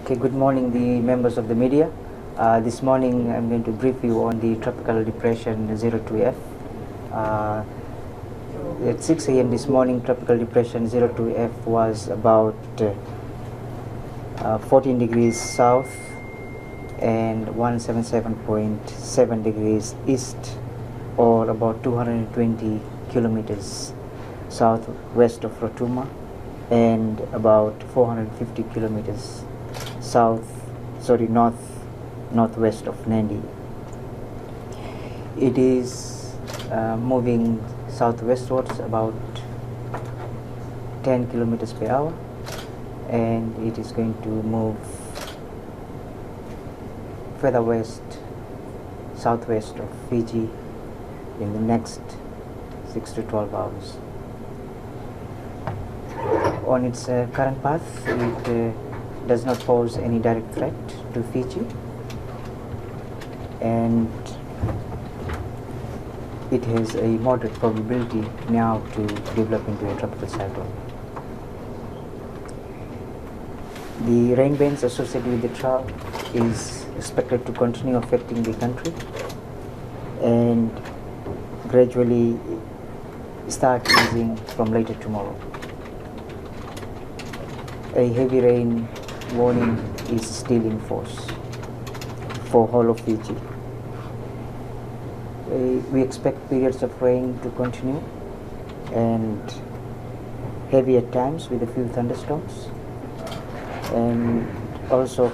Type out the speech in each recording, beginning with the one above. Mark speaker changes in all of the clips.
Speaker 1: Okay, good morning, the members of the media. This morning I'm going to brief you on the tropical depression 02F. At 6 a.m. this morning, tropical depression 02F was about 14 degrees south and 177.7 degrees east, or about 220 kilometers southwest of Rotuma and about 450 kilometers northwest of Nandi. It is moving southwestwards about 10 kilometers per hour, and it is going to move further west, southwest of Fiji in the next 6 to 12 hours. On its current path, it does not pose any direct threat to Fiji, and it has a moderate probability now to develop into a tropical cyclone. The rain bands associated with the trough is expected to continue affecting the country and gradually start easing from later tomorrow. A heavy rain warning is still in force for whole of Fiji. We expect periods of rain to continue and heavy at times with a few thunderstorms, and also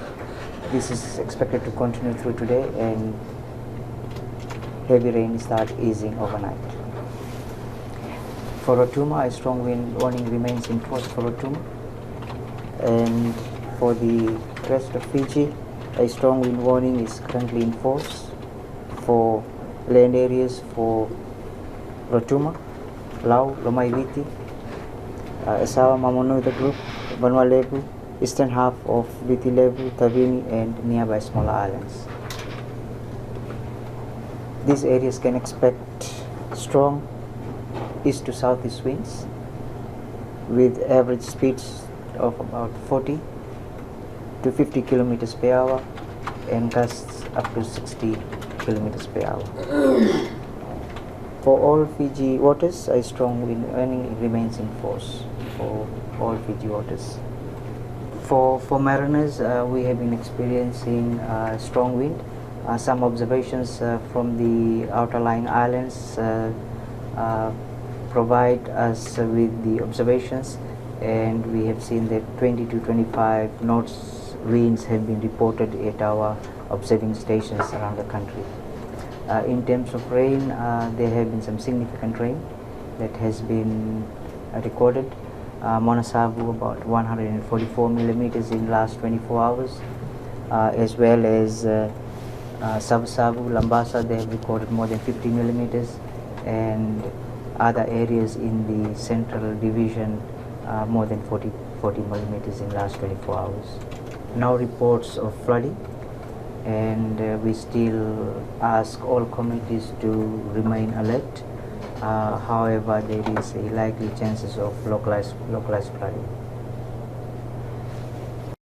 Speaker 1: this is expected to continue through today, and heavy rain start easing overnight. For Rotuma, a strong wind warning remains in force for Rotuma, and for the rest of Fiji, a strong wind warning is currently in force for land areas for Rotuma, Lau, Lomaiviti, Esawa, Mamonuiva Group, Vanua Levu, eastern half of Viti Levu, Tavini, and nearby smaller islands. These areas can expect strong east to southeast winds with average speeds of about 40 to 50 kilometers per hour and gusts up to 60 kilometers per hour. For all Fiji waters, a strong wind warning remains in force for all Fiji waters. For mariners, we have been experiencing strong wind. Some observations from the outer lying islands provide us with the observations, and we have seen that 20 to 25 knots winds have been reported at our observing stations around the country. In terms of rain, there have been some significant rain that has been recorded. Monasavu about 144 millimeters in the last 24 hours, as well as Savu, Lambasa, they have recorded more than 50 millimeters, and other areas in the central division more than 40 millimeters in the last 24 hours. Now reports of flooding, and we still ask all communities to remain alert. However, there is a likely chances of localized flooding.